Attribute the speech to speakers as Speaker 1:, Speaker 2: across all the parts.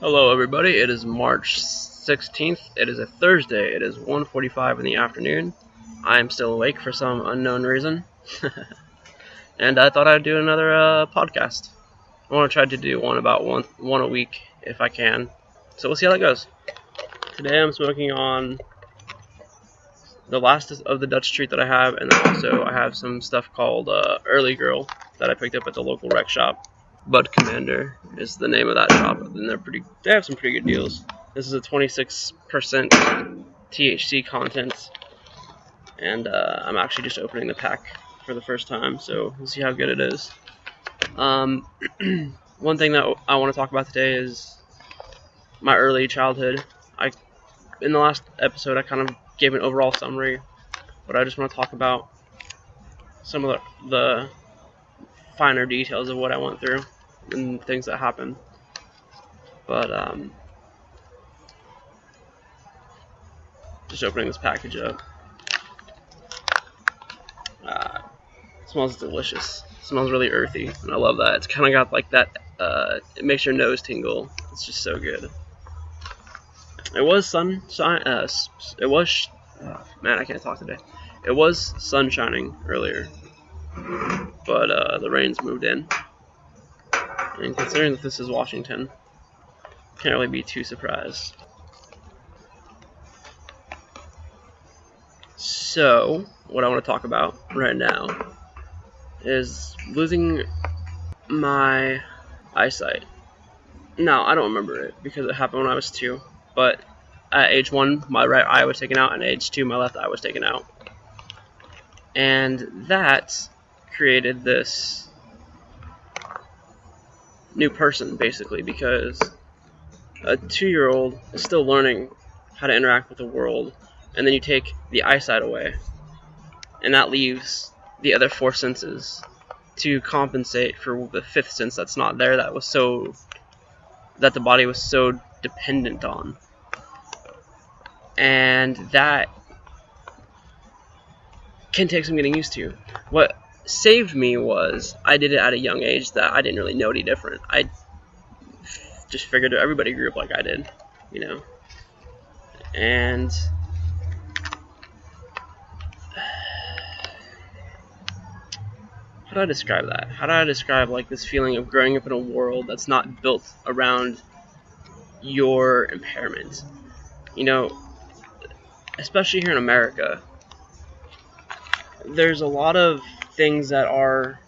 Speaker 1: Hello everybody, it is March 16th, it is a Thursday, it is 1:45 in the afternoon. I am still awake for some unknown reason, and I thought I'd do another podcast. I want to try to do one a week if I can, so we'll see how that goes. Today I'm smoking on the last of the Dutch treat that I have, and then also I have some stuff called Early Girl that I picked up at the local rec shop. Bud Commander is the name of that shop, and they have some pretty good deals. This is a 26% THC content, and I'm actually just opening the pack for the first time, so we'll see how good it is. One thing that I want to talk about today is my early childhood. In the last episode, I kind of gave an overall summary, but I just want to talk about some of the finer details of what I went through and things that happened. But just opening this package up. It smells delicious. It smells really earthy, and I love that. It's kind of got like that. It makes your nose tingle. It's just so good. It was sunshine. Man, I can't talk today. It was sun shining earlier, but the rains moved in. And considering that this is Washington, can't really be too surprised. So, what I want to talk about right now is losing my eyesight. Now, I don't remember it because it happened when I was 2, but at age 1, my right eye was taken out, and at age 2, my left eye was taken out. And that created this new person, basically, because a 2-year-old is still learning how to interact with the world, and then you take the eyesight away, and that leaves the other 4 senses to compensate for the 5th sense that's not there, that the body was so dependent on. And that can take some getting used to. What saved me was I did it at a young age that I didn't really know any different. I just figured everybody grew up like I did, And how do I describe that? How do I describe like this feeling of growing up in a world that's not built around your impairment? Especially here in America, there's a lot of things that are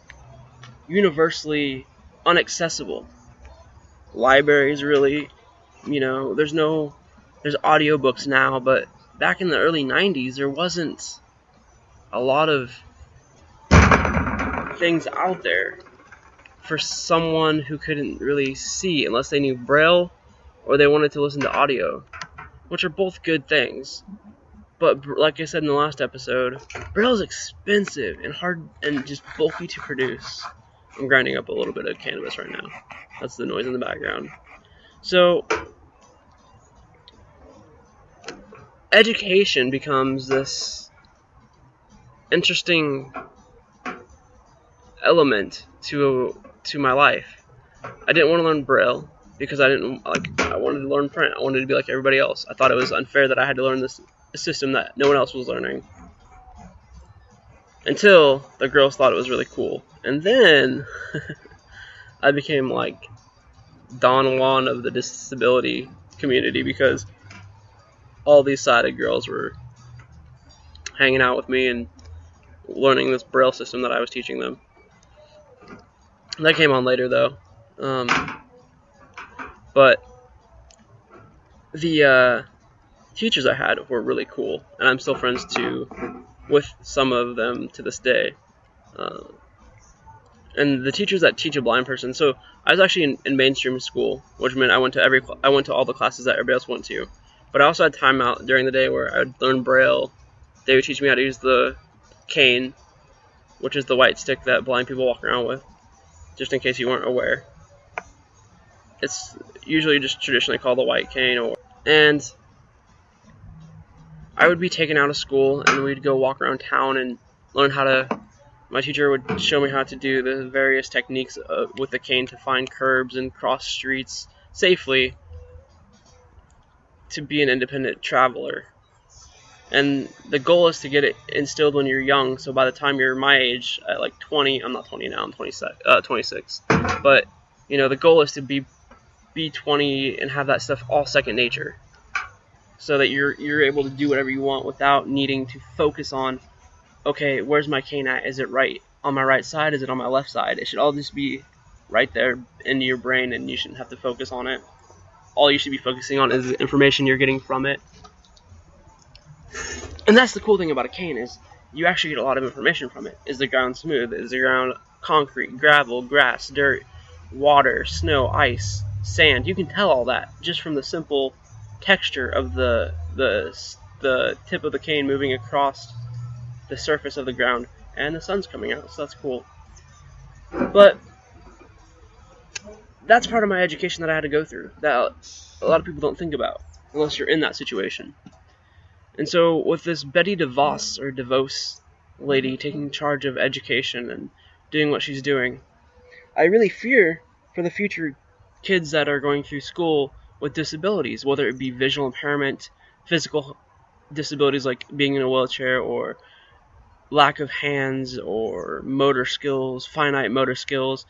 Speaker 1: universally unaccessible. Libraries, really, there's audiobooks now, but back in the early 90s, there wasn't a lot of things out there for someone who couldn't really see unless they knew Braille or they wanted to listen to audio, which are both good things. But like I said in the last episode, Braille is expensive and hard and just bulky to produce. I'm grinding up a little bit of cannabis right now. That's the noise in the background. So, education becomes this interesting element to my life. I didn't want to learn Braille because I wanted to learn print. I wanted to be like everybody else. I thought it was unfair that I had to learn this system that no one else was learning. Until the girls thought it was really cool. And then I became like Don Juan of the disability community because all these sighted girls were hanging out with me and learning this Braille system that I was teaching them. That came on later though. But the teachers I had were really cool, and I'm still friends with some of them to this day. And the teachers that teach a blind person, so I was actually in mainstream school, which meant I went to all the classes that everybody else went to. But I also had time out during the day where I would learn Braille. They would teach me how to use the cane, which is the white stick that blind people walk around with, just in case you weren't aware. It's usually just traditionally called the white cane. And I would be taken out of school, and we'd go walk around town and learn how to. My teacher would show me how to do the various techniques with the cane to find curbs and cross streets safely to be an independent traveler. And the goal is to get it instilled when you're young, so by the time you're my age, at like 20, I'm not 20 now, I'm 26, but, you know, the goal is to be 20 and have that stuff all second nature, so that you're able to do whatever you want without needing to focus on, okay, where's my cane at? Is it right on my right side? Is it on my left side? It should all just be right there in your brain, and you shouldn't have to focus on it. All you should be focusing on is the information you're getting from it. And that's the cool thing about a cane, is you actually get a lot of information from it. Is the ground smooth? Is the ground concrete, gravel, grass, dirt, water, snow, ice, sand? You can tell all that just from the simple texture of the tip of the cane moving across the surface of the ground, and the sun's coming out, so that's cool. But that's part of my education that I had to go through, that a lot of people don't think about unless you're in that situation. And so with this Betty DeVos, or DeVos lady, taking charge of education and doing what she's doing, I really fear for the future kids that are going through school with disabilities, whether it be visual impairment, physical disabilities like being in a wheelchair, or lack of hands, or motor skills, finite motor skills,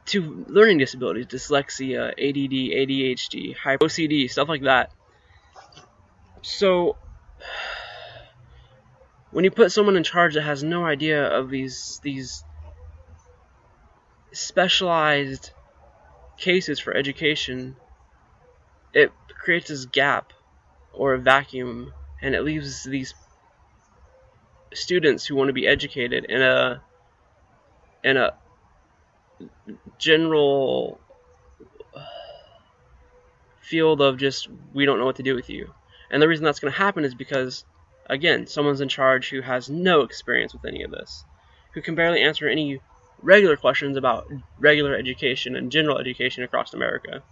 Speaker 1: to learning disabilities, dyslexia, ADD, ADHD, OCD, stuff like that. So when you put someone in charge that has no idea of these specialized cases for education, it creates this gap or a vacuum, and it leaves these students who want to be educated in a general field of just, we don't know what to do with you. And the reason that's going to happen is because, again, someone's in charge who has no experience with any of this, who can barely answer any regular questions about regular education and general education across America.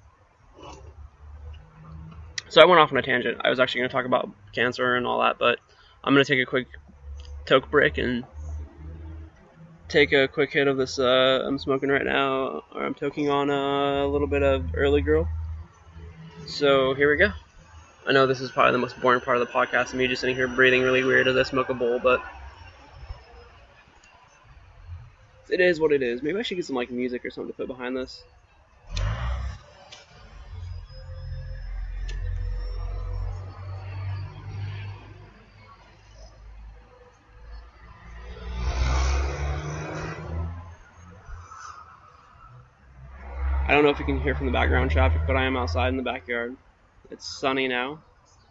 Speaker 1: So I went off on a tangent. I was actually going to talk about cancer and all that, but I'm going to take a quick toke break and take a quick hit of this. I'm smoking right now, or I'm toking on a little bit of Early Girl. So here we go. I know this is probably the most boring part of the podcast, me just sitting here breathing really weird as I smoke a bowl, but it is what it is. Maybe I should get some like music or something to put behind this. I don't know if you can hear from the background traffic, but I am outside in the backyard. It's sunny now.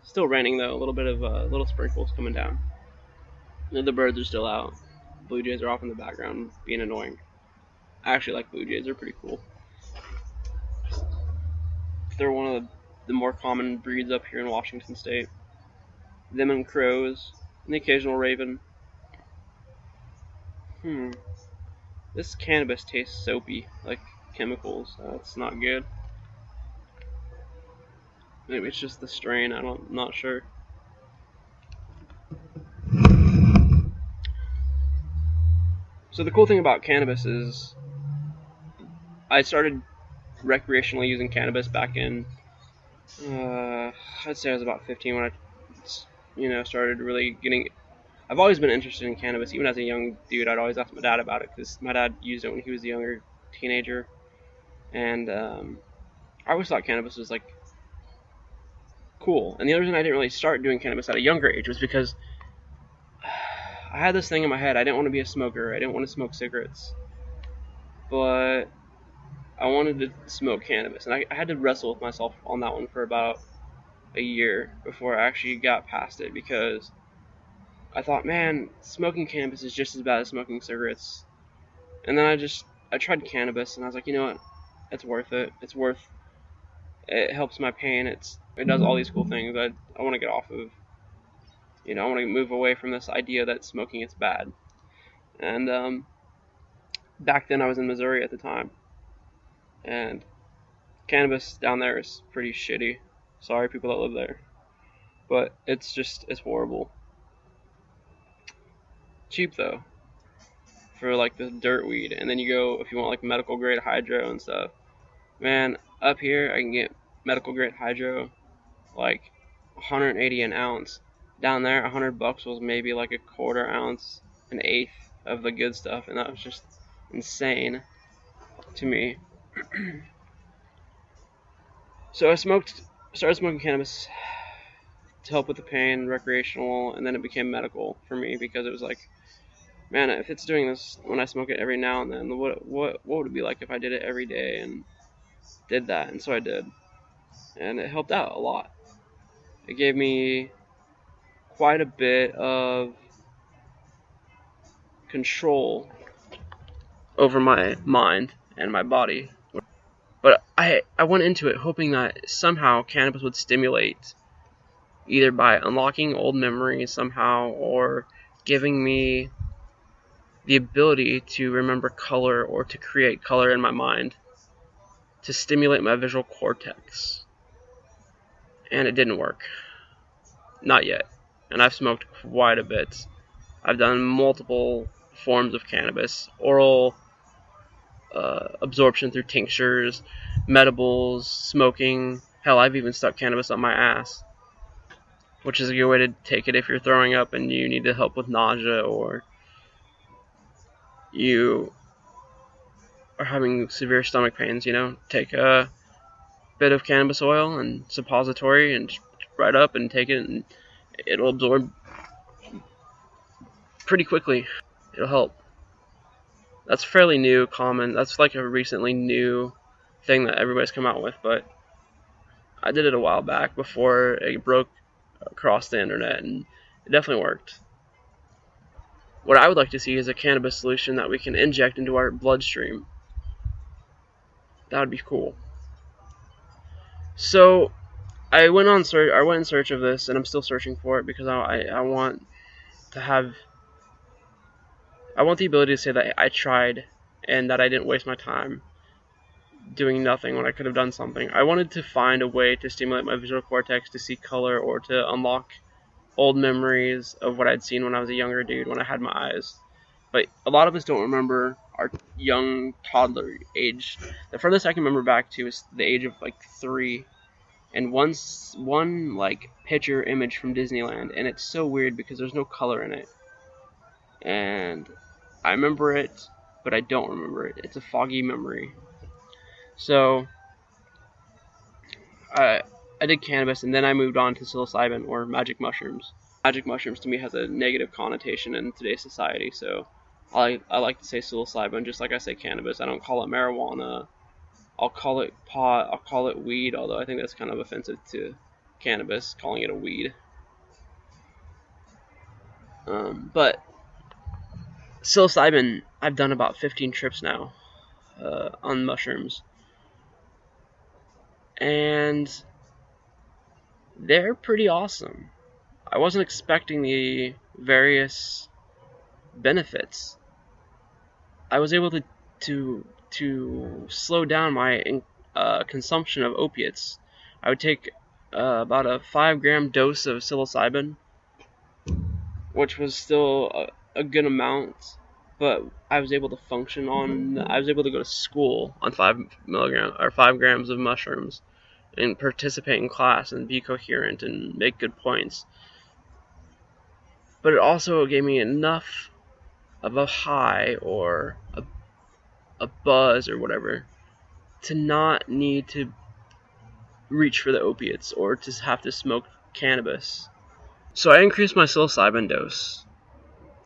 Speaker 1: Still raining though, a little bit of little sprinkles coming down. The birds are still out. Blue jays are off in the background being annoying. I actually like blue jays, they're pretty cool. They're one of the more common breeds up here in Washington State. Them and crows, and the occasional raven. This cannabis tastes soapy, like chemicals. That's not good. Maybe it's just the strain, I'm not sure. So the cool thing about cannabis is I started recreationally using cannabis back in, I'd say I was about 15 when I, started really getting. I've always been interested in cannabis, even as a young dude. I'd always ask my dad about it because my dad used it when he was a younger teenager, and I always thought cannabis was like cool. And the other reason I didn't really start doing cannabis at a younger age was because I had this thing in my head. I didn't want to be a smoker. I didn't want to smoke cigarettes, but I wanted to smoke cannabis, and I had to wrestle with myself on that one for about a year before I actually got past it, because I thought, man, smoking cannabis is just as bad as smoking cigarettes. And then I tried cannabis, and I was like, you know what, it's worth it. It helps my pain. It does all these cool things. I want to get off of, I want to move away from this idea that smoking is bad. And back then I was in Missouri at the time, and cannabis down there is pretty shitty. Sorry, people that live there, but it's horrible. Cheap though, for like the dirt weed, and then you go if you want like medical grade hydro and stuff. Man, up here I can get medical grade hydro like 180 an ounce. Down there, $100 was maybe like a quarter ounce, an eighth of the good stuff, and that was just insane to me. So I started smoking cannabis to help with the pain, recreational, and then it became medical for me because it was like, man, if it's doing this when I smoke it every now and then, what would it be like if I did it every day and did that? And so I did, and it helped out a lot. It gave me quite a bit of control over my mind and my body. But I went into it hoping that somehow cannabis would stimulate, either by unlocking old memories somehow or giving me the ability to remember color or to create color in my mind, to stimulate my visual cortex. And it didn't work. Not yet. And I've smoked quite a bit. I've done multiple forms of cannabis, oral absorption through tinctures, medibles, smoking. Hell, I've even stuck cannabis up my ass, which is a good way to take it if you're throwing up and you need to help with nausea, or you are having severe stomach pains. Take a bit of cannabis oil and suppository and right up and take it, and it'll absorb pretty quickly. It'll help. That's fairly new, common. That's like a recently new thing that everybody's come out with, but I did it a while back before it broke across the internet, and it definitely worked. What I would like to see is a cannabis solution that we can inject into our bloodstream. That would be cool. So I went in search of this, and I'm still searching for it because I want the ability to say that I tried and that I didn't waste my time doing nothing when I could have done something. I wanted to find a way to stimulate my visual cortex to see color or to unlock old memories of what I'd seen when I was a younger dude, when I had my eyes. But a lot of us don't remember our young toddler age. The furthest I can remember back to is the age of like 3, and one like picture image from Disneyland, and it's so weird because there's no color in it. And I remember it, but I don't remember it. It's a foggy memory. So I did cannabis, and then I moved on to psilocybin, or magic mushrooms. Magic mushrooms to me has a negative connotation in today's society, so I like to say psilocybin, just like I say cannabis. I don't call it marijuana. I'll call it pot. I'll call it weed, although I think that's kind of offensive to cannabis, calling it a weed. But psilocybin, I've done about 15 trips now on mushrooms, and they're pretty awesome. I wasn't expecting the various benefits. I was able to slow down my consumption of opiates. I would take about a 5-gram dose of psilocybin, which was still a good amount, but I was able to function on. I was able to go to school on 5 grams of mushrooms, and participate in class and be coherent and make good points. But it also gave me enough of a high or a buzz or whatever to not need to reach for the opiates or to have to smoke cannabis. So I increased my psilocybin dose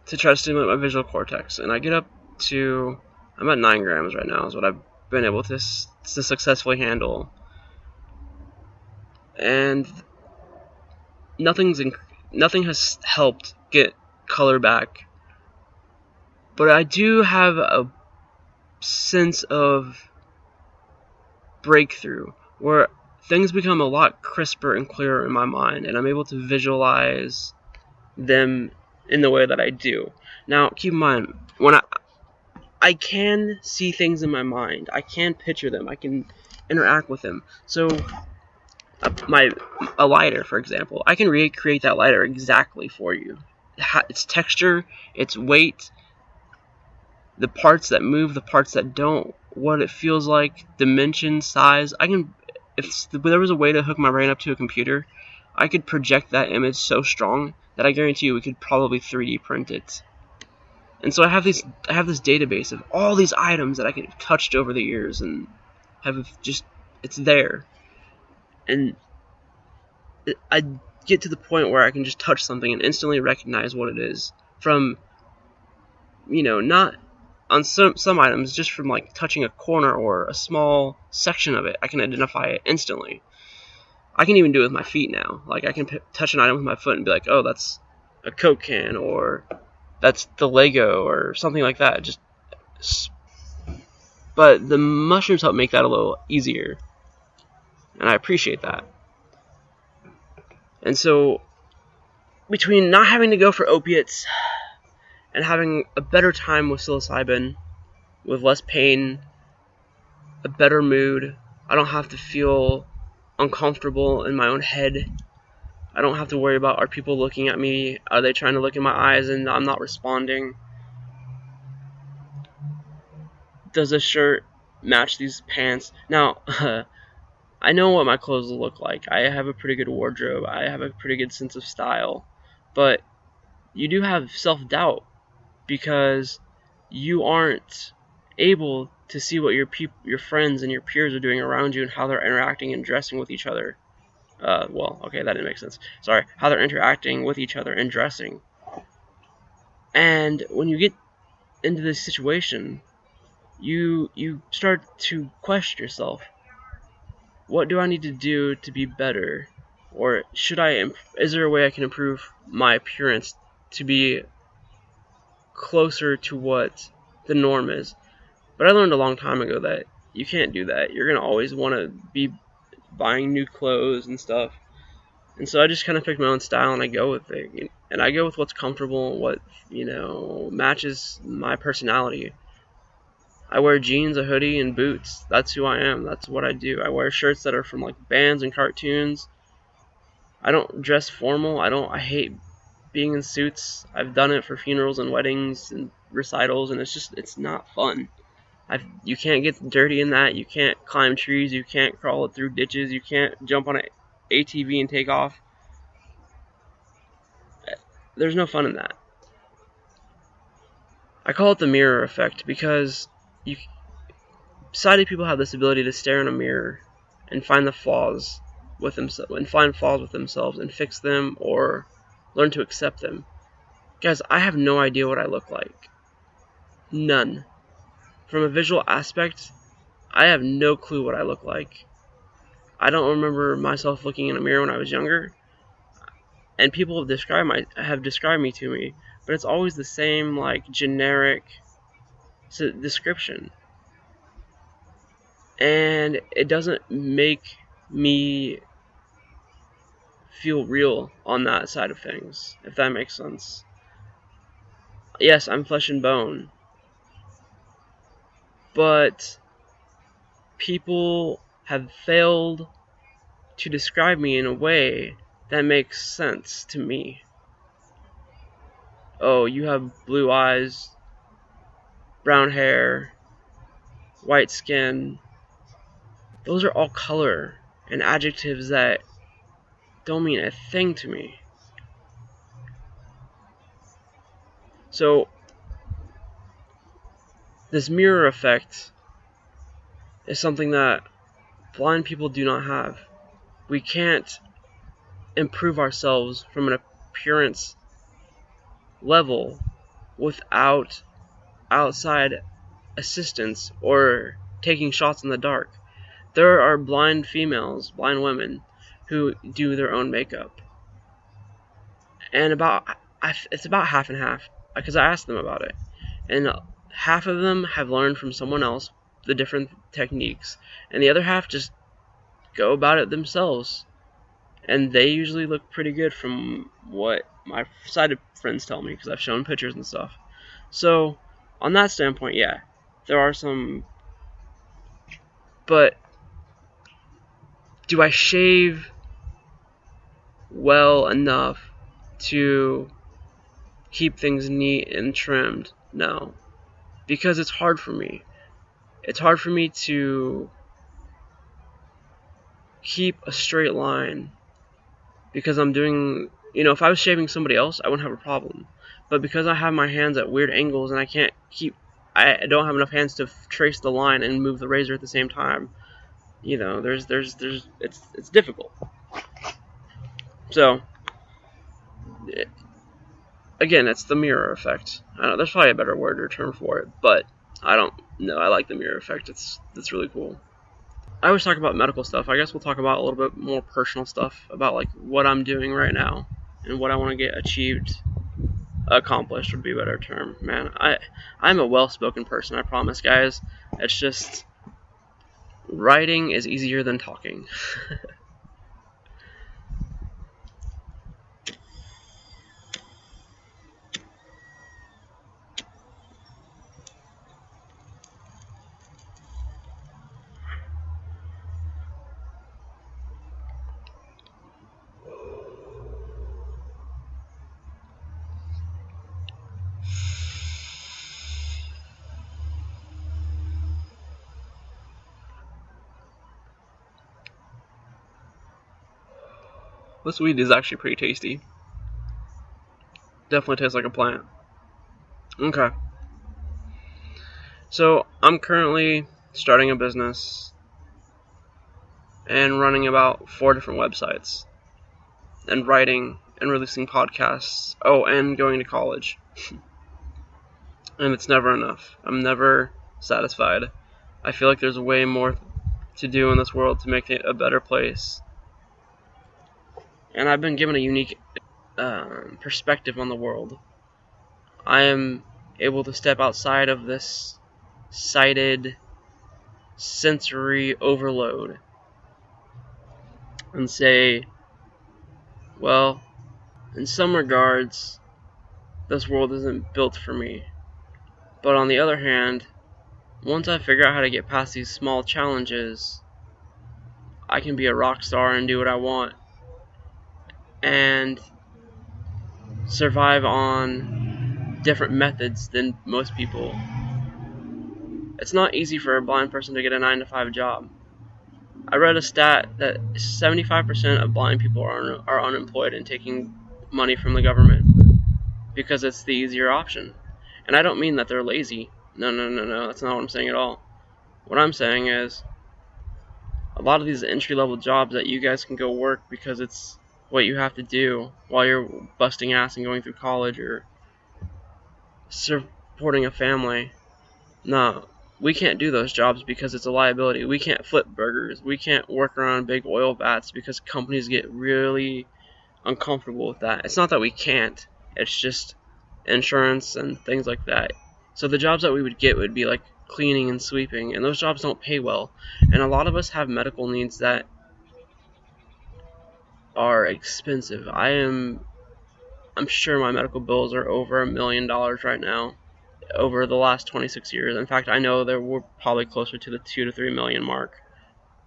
Speaker 1: to try to stimulate my visual cortex, and I get up to, I'm at 9 grams right now is what I've been able to successfully handle. And nothing has helped get color back, but I do have a sense of breakthrough where things become a lot crisper and clearer in my mind, and I'm able to visualize them in the way that I do. Now, keep in mind, when I can see things in my mind, I can picture them, I can interact with them. So a lighter, for example, I can recreate that lighter exactly for you. Its texture, its weight, the parts that move, the parts that don't, what it feels like, dimension, size. I can if there was a way to hook my brain up to a computer, I could project that image so strong that I guarantee you we could probably 3D print it. And so I have this database of all these items that I could have touched over the years and it's there. And I get to the point where I can just touch something and instantly recognize what it is from, not on some items, just from like touching a corner or a small section of it, I can identify it instantly. I can even do it with my feet now. Like I can touch an item with my foot and be like, oh, that's a Coke can, or that's the Lego, or something like that. But the mushrooms help make that a little easier, and I appreciate that. And so, between not having to go for opiates and having a better time with psilocybin, with less pain, a better mood, I don't have to feel uncomfortable in my own head. I don't have to worry about, are people looking at me? Are they trying to look in my eyes and I'm not responding? Does this shirt match these pants? Now, I know what my clothes will look like. I have a pretty good wardrobe. I have a pretty good sense of style. But you do have self-doubt because you aren't able to see what your friends and your peers are doing around you and how they're interacting and dressing with each other. Okay, that didn't make sense. Sorry. How they're interacting with each other and dressing. And when you get into this situation, you start to question yourself. What do I need to do to be better? Or is there a way I can improve my appearance to be closer to what the norm is? But I learned a long time ago that you can't do that. You're going to always want to be buying new clothes and stuff. And so I just kind of pick my own style and I go with it. And I go with what's comfortable, what, matches my personality. I wear jeans, a hoodie, and boots. That's who I am. That's what I do. I wear shirts that are from like bands and cartoons. I don't dress formal. I hate being in suits. I've done it for funerals and weddings and recitals, and it's not fun. You can't get dirty in that. You can't climb trees. You can't crawl through ditches. You can't jump on an ATV and take off. There's no fun in that. I call it the mirror effect because sighted people have this ability to stare in a mirror and find the flaws with themselves and fix them or learn to accept them. Guys, I have no idea what I look like. None. From a visual aspect, I have no clue what I look like. I don't remember myself looking in a mirror when I was younger, and people have described me to me, but it's always the same like generic description. And it doesn't make me feel real on that side of things, if that makes sense. Yes, I'm flesh and bone, but people have failed to describe me in a way that makes sense to me. Oh, you have blue eyes, brown hair, white skin. Those are all color and adjectives that don't mean a thing to me. So, this mirror effect is something that blind people do not have. We can't improve ourselves from an appearance level without outside assistance or taking shots in the dark. There are blind women, who do their own makeup. And it's about half and half, because I asked them about it. And half of them have learned from someone else the different techniques, and the other half just go about it themselves. And they usually look pretty good from what my sighted friends tell me, because I've shown pictures and stuff. So, on that standpoint, yeah, there are some. But do I shave well enough to keep things neat and trimmed? No. Because it's hard for me. It's hard for me to keep a straight line because I'm doing, if I was shaving somebody else, I wouldn't have a problem. But because I have my hands at weird angles and I don't have enough hands to trace the line and move the razor at the same time, it's difficult. So, again, it's the mirror effect. I don't know, there's probably a better word or term for it, but I don't know. I like the mirror effect. It's really cool. I always talk about medical stuff. I guess we'll talk about a little bit more personal stuff about like what I'm doing right now and what I want to get accomplished would be a better term. Man, I'm a well-spoken person, I promise, guys. It's just writing is easier than talking. This weed is actually pretty tasty. Definitely tastes like a plant. Okay. So, I'm currently starting a business and running about 4 different websites and writing and releasing podcasts. Oh, and going to college. And it's never enough. I'm never satisfied. I feel like there's way more to do in this world to make it a better place. And I've been given a unique perspective on the world. I am able to step outside of this sighted sensory overload and say, well, in some regards, this world isn't built for me. But on the other hand, once I figure out how to get past these small challenges, I can be a rock star and do what I want and survive on different methods than most people. It's not easy for a blind person to get a 9-to-5 job. I read a stat that 75% of blind people are unemployed and taking money from the government because it's the easier option. And I don't mean that they're lazy. No, that's not what I'm saying at all. What I'm saying is, a lot of these entry-level jobs that you guys can go work because it's what you have to do while you're busting ass and going through college or supporting a family. No, we can't do those jobs because it's a liability. We can't flip burgers. We can't work around big oil vats because companies get really uncomfortable with that. It's not that we can't. It's just insurance and things like that. So the jobs that we would get would be like cleaning and sweeping, and those jobs don't pay well. And a lot of us have medical needs that are expensive. I'm sure my medical bills are over $1 million right now over the last 26 years. In fact, I know that we're probably closer to the 2 to 3 million mark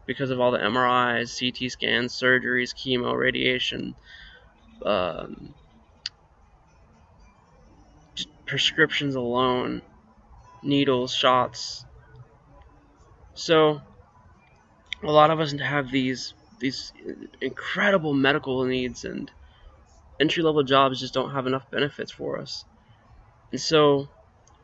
Speaker 1: because of all the MRIs, CT scans, surgeries, chemo, radiation, prescriptions alone, needles, shots. So a lot of us have these incredible medical needs, and entry-level jobs just don't have enough benefits for us. And so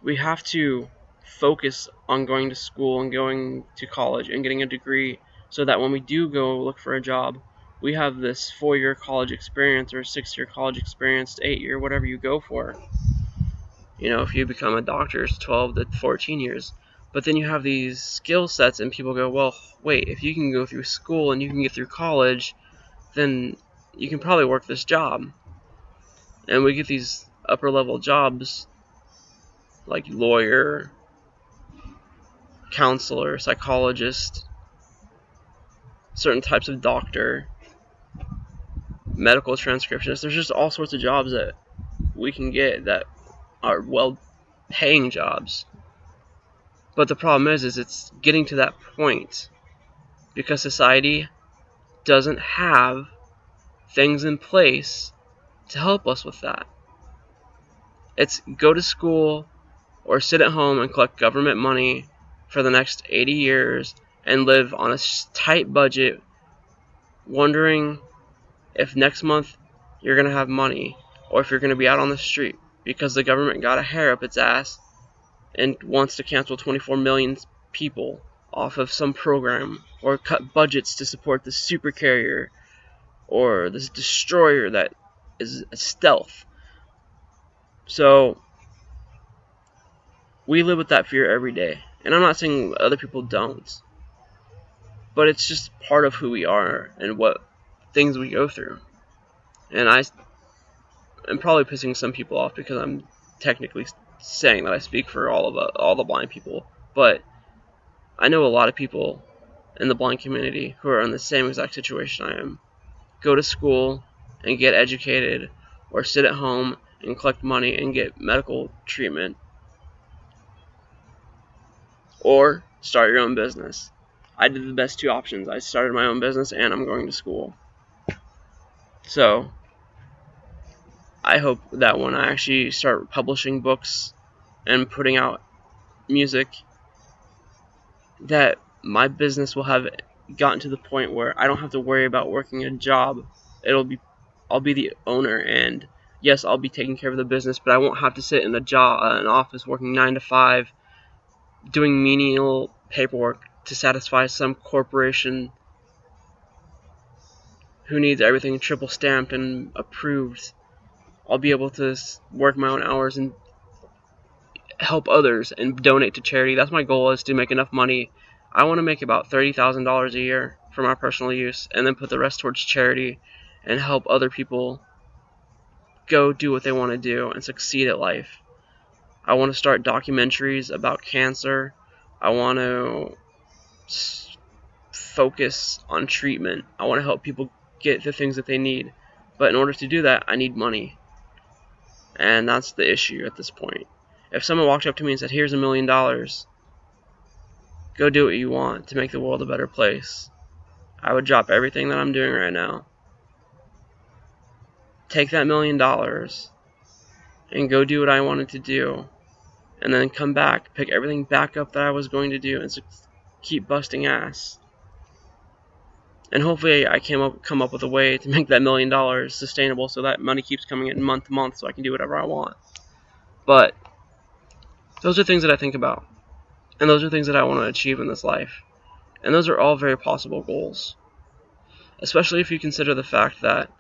Speaker 1: we have to focus on going to school and going to college and getting a degree so that when we do go look for a job, we have this 4-year college experience or 6-year college experience, 8-year, whatever you go for. If you become a doctor, it's 12 to 14 years. But then you have these skill sets and people go, well, wait, if you can go through school and you can get through college, then you can probably work this job. And we get these upper level jobs like lawyer, counselor, psychologist, certain types of doctor, medical transcriptionist. There's just all sorts of jobs that we can get that are well-paying jobs. But the problem is it's getting to that point because society doesn't have things in place to help us with that. It's go to school or sit at home and collect government money for the next 80 years and live on a tight budget wondering if next month you're going to have money, or if you're going to be out on the street because the government got a hair up its ass and wants to cancel 24 million people off of some program, or cut budgets to support this super carrier or this destroyer that is a stealth. So we live with that fear every day. And I'm not saying other people don't, but it's just part of who we are and what things we go through. And I'm probably pissing some people off because I'm technically saying that I speak for all the blind people, but I know a lot of people in the blind community who are in the same exact situation I am. Go to school and get educated, or sit at home and collect money and get medical treatment, or start your own business. I did the best two options. I started my own business and I'm going to school. So I hope that when I actually start publishing books and putting out music, that my business will have gotten to the point where I don't have to worry about working a job. I'll be the owner, and yes, I'll be taking care of the business, but I won't have to sit in an office working 9 to 5, doing menial paperwork to satisfy some corporation who needs everything triple stamped and approved. I'll be able to work my own hours and help others and donate to charity. That's my goal, is to make enough money. I want to make about $30,000 a year for my personal use, and then put the rest towards charity and help other people go do what they want to do and succeed at life. I want to start documentaries about cancer. I want to focus on treatment. I want to help people get the things that they need. But in order to do that, I need money. And that's the issue at this point. If someone walked up to me and said, "Here's $1 million. Go do what you want to make the world a better place," I would drop everything that I'm doing right now, take that $1 million, and go do what I wanted to do, and then come back, pick everything back up that I was going to do, and keep busting ass. And hopefully I come up with a way to make that $1 million sustainable, so that money keeps coming in month to month, so I can do whatever I want. But those are things that I think about, and those are things that I want to achieve in this life. And those are all very possible goals, especially if you consider the fact that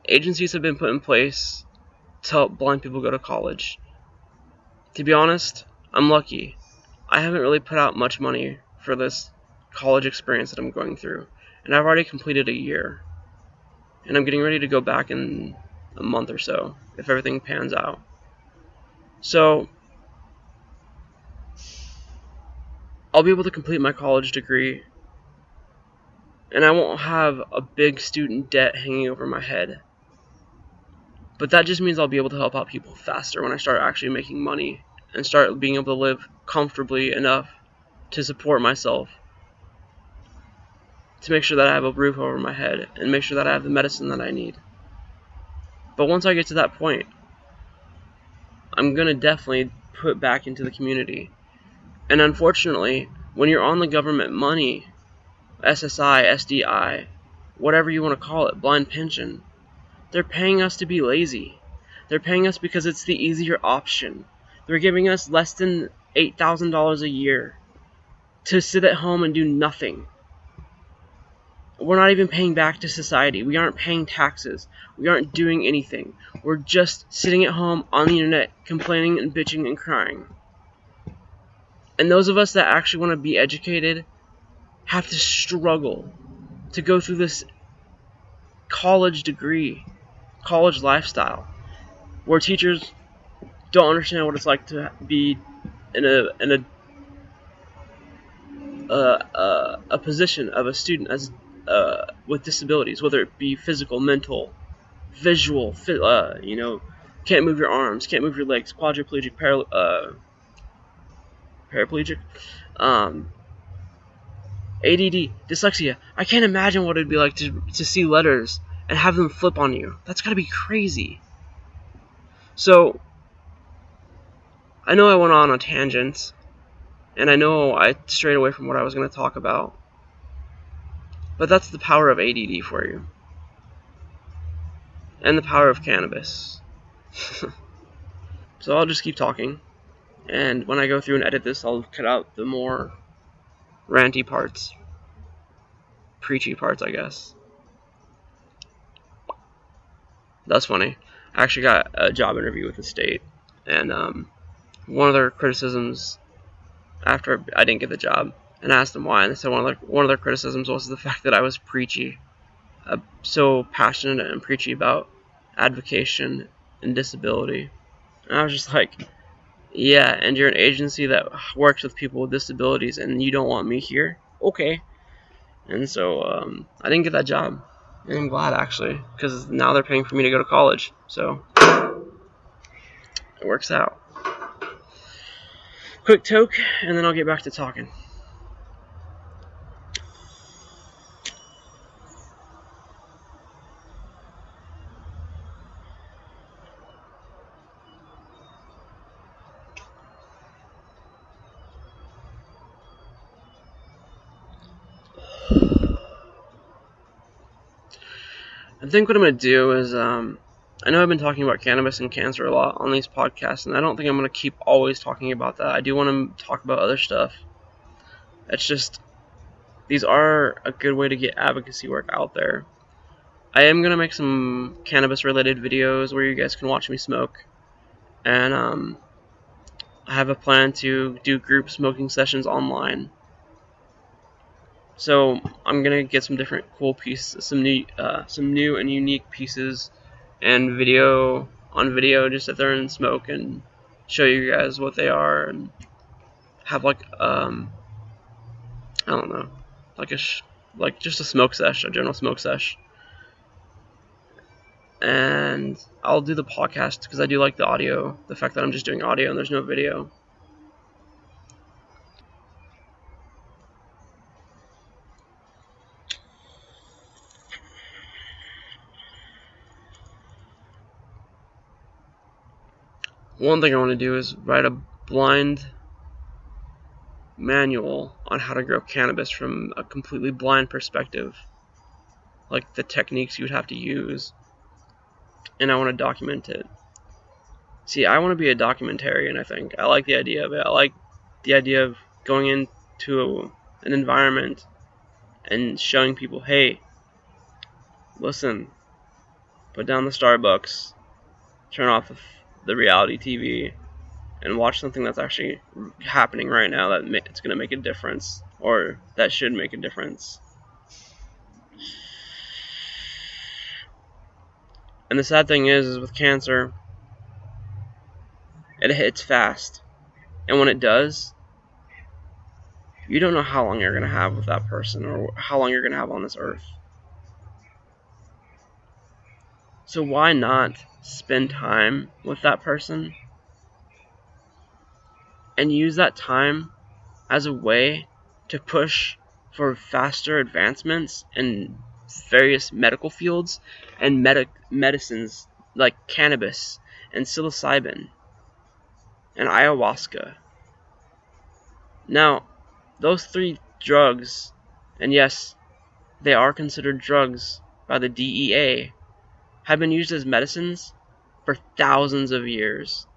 Speaker 1: agencies have been put in place to help blind people go to college. To be honest, I'm lucky. I haven't really put out much money for this college experience that I'm going through, and I've already completed a year, and I'm getting ready to go back in a month or so if everything pans out. So I'll be able to complete my college degree, and I won't have a big student debt hanging over my head. But that just means I'll be able to help out people faster when I start actually making money and start being able to live comfortably enough to support myself, to make sure that I have a roof over my head and make sure that I have the medicine that I need. But once I get to that point, I'm going to definitely put back into the community. And unfortunately, when you're on the government money, SSI, SDI, whatever you want to call it, blind pension, they're paying us to be lazy. They're paying us because it's the easier option. They're giving us less than $8,000 a year to sit at home and do nothing. We're not even paying back to society. We aren't paying taxes. We aren't doing anything. We're just sitting at home on the internet complaining and bitching and crying. And those of us that actually want to be educated have to struggle to go through this college degree, college lifestyle, where teachers don't understand what it's like to be in a position of a student as with disabilities, whether it be physical, mental, visual, can't move your arms, can't move your legs, quadriplegic, paraplegic, ADD, dyslexia. I can't imagine what it'd be like to see letters and have them flip on you. That's gotta be crazy. So, I know I went on a tangent, and I know I strayed away from what I was going to talk about, But that's the power of ADD for you. And the power of cannabis. So I'll just keep talking. And when I go through and edit this, I'll cut out the more ranty parts. Preachy parts, I guess. That's funny. I actually got a job interview with the state. And one of their criticisms after I didn't get the job, and I asked them why, and they said one of their criticisms was the fact that I was preachy. So passionate and preachy about advocation and disability. And I was just like, yeah, and you're an agency that works with people with disabilities and you don't want me here? Okay. And so I didn't get that job. And I'm glad, actually, because now they're paying for me to go to college. So it works out. Quick toke, and then I'll get back to talking. I think what I'm going to do is, I know I've been talking about cannabis and cancer a lot on these podcasts, and I don't think I'm going to keep always talking about that. I do want to talk about other stuff. It's just, these are a good way to get advocacy work out there. I am going to make some cannabis-related videos where you guys can watch me smoke, and I have a plan to do group smoking sessions online. So I'm gonna get some different cool pieces, some new and unique pieces, and video just sit there and smoke and show you guys what they are, and have like I don't know, like just a smoke sesh, a general smoke sesh. And I'll do the podcast because I do like the audio, the fact that I'm just doing audio and there's no video. One thing I want to do is write a blind manual on how to grow cannabis from a completely blind perspective, like the techniques you would have to use, and I want to document it. See, I want to be a documentarian, I think. I like the idea of it. I like the idea of going into an environment and showing people, hey, listen, put down the Starbucks, turn off the reality TV, and watch something that's actually happening right now that it's going to make a difference, or that should make a difference. And the sad thing is with cancer, it hits fast. And when it does, you don't know how long you're going to have with that person, or how long you're going to have on this earth. So why not spend time with that person and use that time as a way to push for faster advancements in various medical fields and medicines like cannabis and psilocybin and ayahuasca. Now, those 3 drugs, and yes, they are considered drugs by the DEA, have been used as medicines for thousands of years.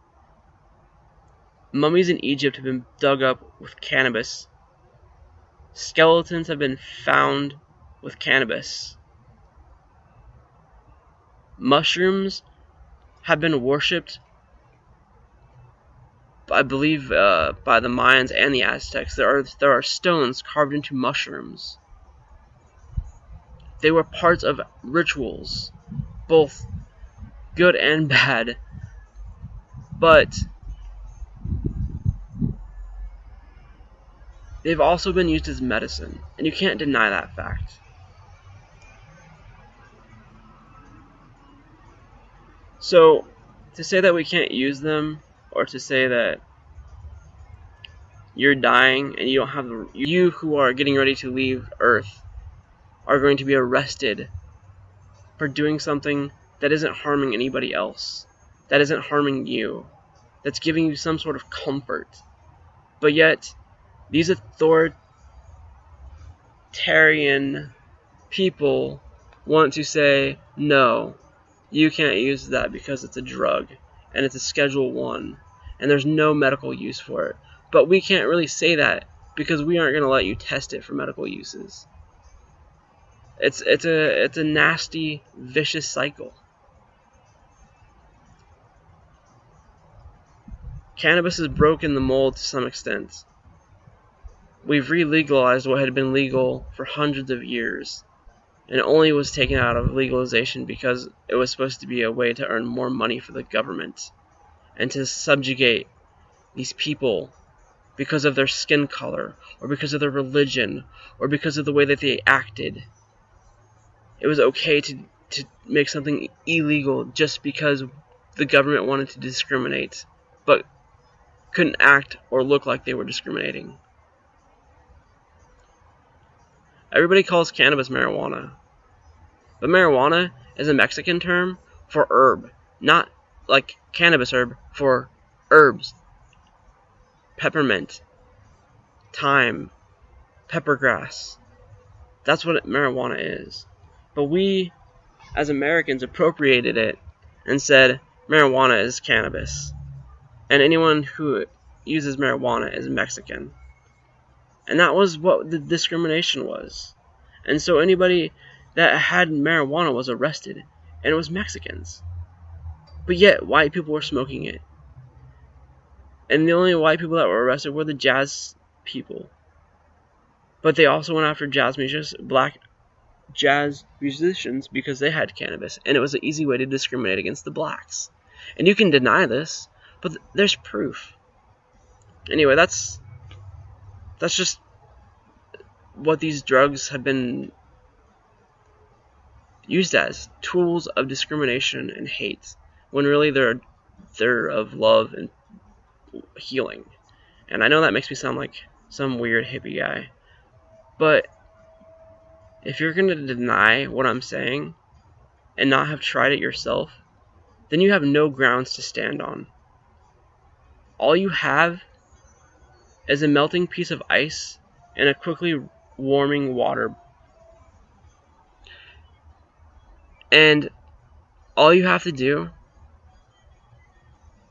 Speaker 1: Mummies in Egypt have been dug up with cannabis. Skeletons have been found with cannabis. Mushrooms have been worshipped, I believe, by the Mayans and the Aztecs. There are stones carved into mushrooms. They were parts of rituals, both good and bad. But they've also been used as medicine, and you can't deny that fact. So, to say that we can't use them, or to say that you're dying and you don't have you who are getting ready to leave Earth are going to be arrested for doing something that isn't harming anybody else, that isn't harming you, that's giving you some sort of comfort. But yet, these authoritarian people want to say, no, you can't use that because it's a drug and it's a Schedule 1 and there's no medical use for it. But we can't really say that because we aren't going to let you test it for medical uses. It's a nasty, vicious cycle. Cannabis has broken the mold to some extent. We've re-legalized what had been legal for hundreds of years, and it only was taken out of legalization because it was supposed to be a way to earn more money for the government and to subjugate these people because of their skin color or because of their religion or because of the way that they acted. It was okay to make something illegal just because the government wanted to discriminate, but couldn't act or look like they were discriminating. Everybody calls cannabis marijuana, but marijuana is a Mexican term for herb, not like cannabis herb, for herbs. Peppermint, thyme, peppergrass. That's what marijuana is. But we, as Americans, appropriated it and said marijuana is cannabis. And anyone who uses marijuana is Mexican. And that was what the discrimination was. And so anybody that had marijuana was arrested, and it was Mexicans. But yet, white people were smoking it. And the only white people that were arrested were the jazz people. But they also went after black jazz musicians because they had cannabis, and it was an easy way to discriminate against the blacks. And you can deny this, but there's proof. Anyway, that's just what these drugs have been used as, tools of discrimination and hate, when really they're of love and healing. And I know that makes me sound like some weird hippie guy, but if you're going to deny what I'm saying and not have tried it yourself, then you have no grounds to stand on. All you have is a melting piece of ice and a quickly warming water. And all you have to do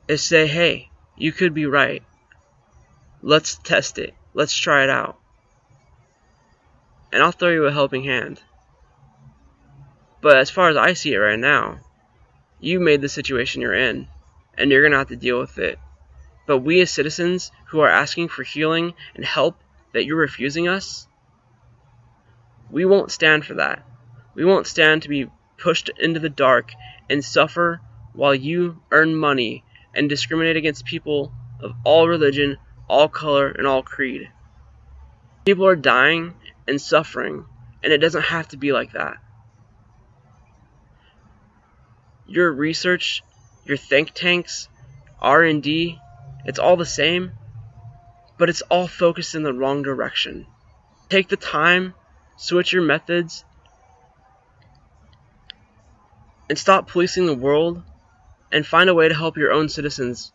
Speaker 1: is say, hey, you could be right. Let's test it. Let's try it out. And I'll throw you a helping hand. But as far as I see it right now, you made the situation you're in, and you're going to have to deal with it. But we as citizens who are asking for healing and help that you're refusing us, we won't stand for that. We won't stand to be pushed into the dark and suffer while you earn money and discriminate against people of all religion, all color, and all creed. People are dying and suffering, and it doesn't have to be like that. Your research, your think tanks, R&D, it's all the same, but it's all focused in the wrong direction. Take the time, switch your methods, and stop policing the world, and find a way to help your own citizens,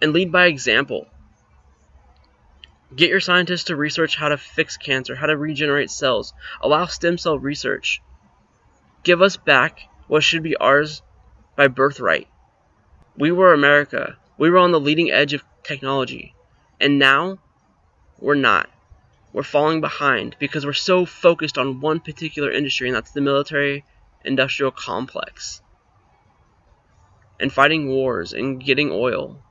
Speaker 1: and lead by example. Get your scientists to research how to fix cancer, how to regenerate cells. Allow stem cell research. Give us back what should be ours by birthright. We were America. We were on the leading edge of technology. And now, we're not. We're falling behind because we're so focused on one particular industry, and that's the military-industrial complex. And fighting wars and getting oil.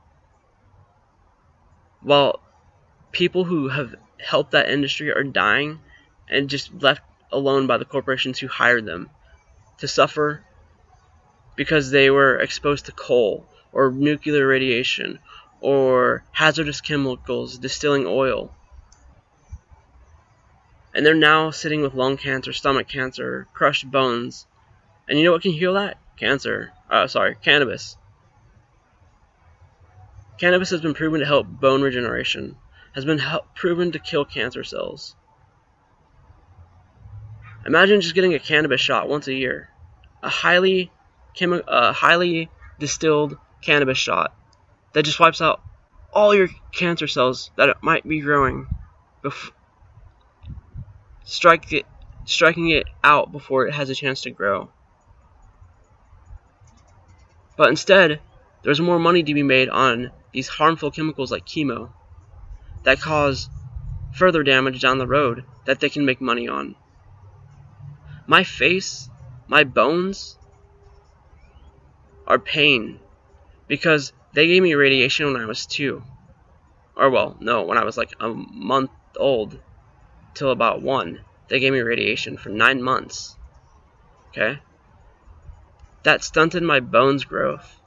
Speaker 1: While people who have helped that industry are dying and just left alone by the corporations who hired them to suffer because they were exposed to coal or nuclear radiation or hazardous chemicals distilling oil. And they're now sitting with lung cancer, stomach cancer, crushed bones. And you know what can heal that? Cannabis. Cannabis has been proven to help bone regeneration, has been proven to kill cancer cells. Imagine just getting a cannabis shot once a year. A highly distilled cannabis shot that just wipes out all your cancer cells that it might be growing. Strike it striking it out before it has a chance to grow. But instead, there's more money to be made on these harmful chemicals like chemo that cause further damage down the road that they can make money on. My face, my bones are pain because they gave me radiation when I was 2. Or well, no, when I was like a month old till about 1. They gave me radiation for 9 months. Okay? That stunted my bones growth.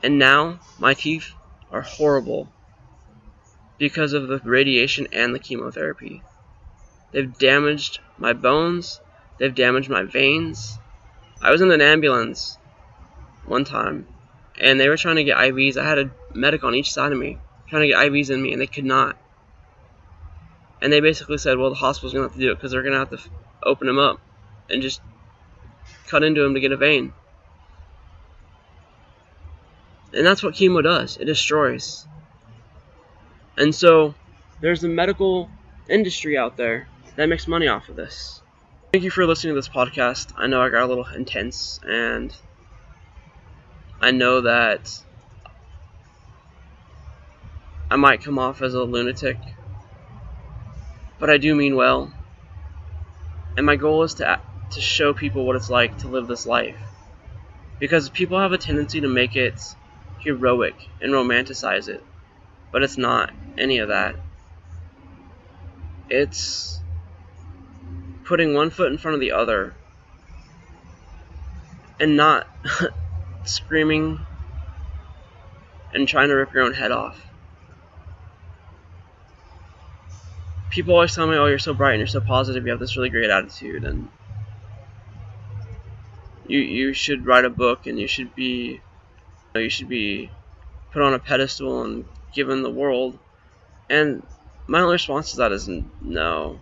Speaker 1: And now my teeth are horrible because of the radiation and the chemotherapy. They've damaged my bones. They've damaged my veins. I was in an ambulance one time, and they were trying to get IVs. I had a medic on each side of me trying to get IVs in me, and they could not. And they basically said, well, the hospital's going to have to do it because they're going to have to open him up and just cut into him to get a vein. And that's what chemo does. It destroys. And so there's the medical industry out there that makes money off of this. Thank you for listening to this podcast. I know I got a little intense, and I know that I might come off as a lunatic, but I do mean well. And my goal is to show people what it's like to live this life. Because people have a tendency to make it heroic and romanticize it. But it's not any of that. It's putting one foot in front of the other and not screaming and trying to rip your own head off. People always tell me, oh, you're so bright and you're so positive, you have this really great attitude, and you should write a book, and you should be put on a pedestal and given the world. And my only response to that is no.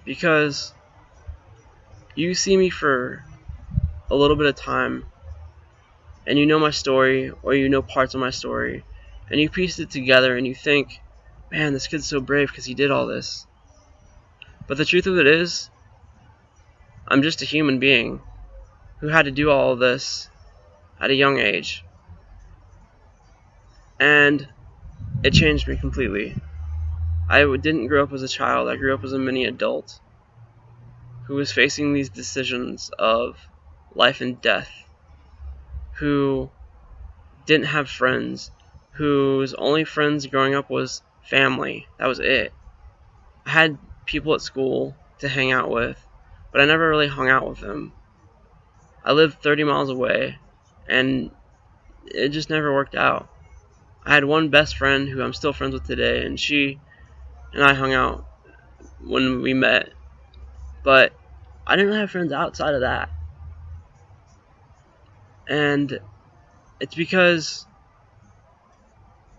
Speaker 1: Because you see me for a little bit of time, and you know my story, or you know parts of my story, and you piece it together and you think, man, this kid's so brave because he did all this. But the truth of it is, I'm just a human being who had to do all of this at a young age. And it changed me completely. I didn't grow up as a child. I grew up as a mini adult who was facing these decisions of life and death, who didn't have friends, whose only friends growing up was family. That was it. I had people at school to hang out with, but I never really hung out with them. I lived 30 miles away, and it just never worked out. I had one best friend who I'm still friends with today, and she and I hung out when we met, but I didn't really have friends outside of that. And it's because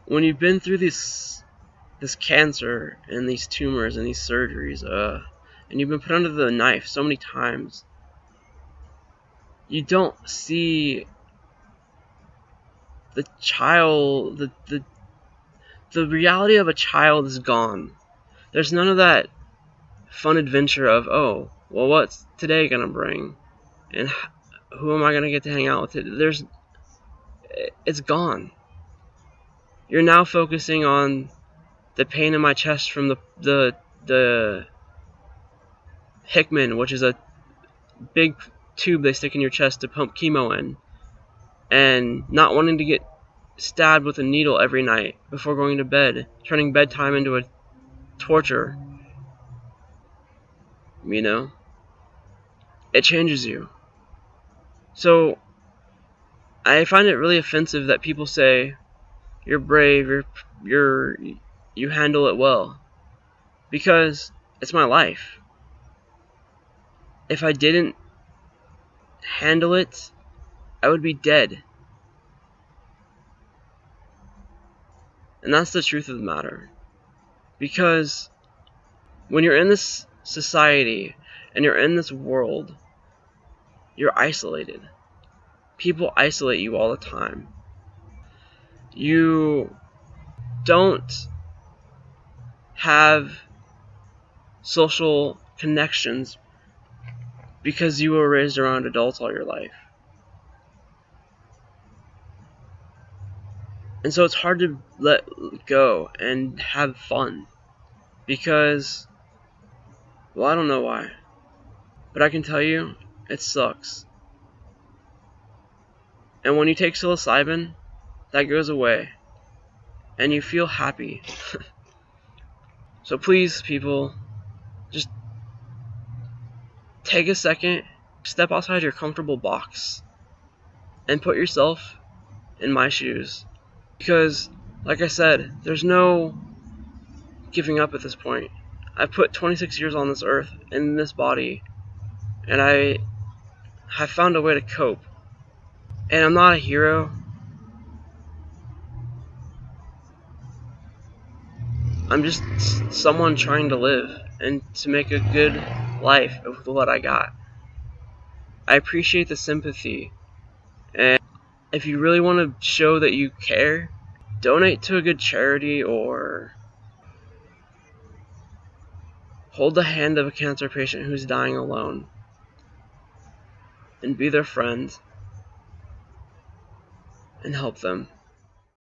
Speaker 1: when you've been through this cancer and these tumors and these surgeries, and you've been put under the knife so many times, you don't see the child, the reality of a child is gone. There's none of that fun adventure of, oh, well, what's today gonna bring? And who am I gonna get to hang out with today? It's gone. You're now focusing on the pain in my chest from the Hickman, which is a big tube they stick in your chest to pump chemo in, and not wanting to get stabbed with a needle every night before going to bed, turning bedtime into a torture. You know? It changes you. So, I find it really offensive that people say, you're brave, you handle it well. Because it's my life. If I didn't handle it, I would be dead. And that's the truth of the matter. Because when you're in this society and you're in this world, you're isolated. People isolate you all the time. You don't have social connections because you were raised around adults all your life. And so it's hard to let go and have fun because, well, I don't know why, but I can tell you, it sucks. And when you take psilocybin, that goes away and you feel happy. So please, people, just take a second, step outside your comfortable box, and put yourself in my shoes. Because, like I said, there's no giving up at this point. I've put 26 years on this earth, in this body, and I have found a way to cope. And I'm not a hero. I'm just someone trying to live and to make a good life with what I got. I appreciate the sympathy, and if you really want to show that you care, donate to a good charity or hold the hand of a cancer patient who's dying alone and be their friend and help them.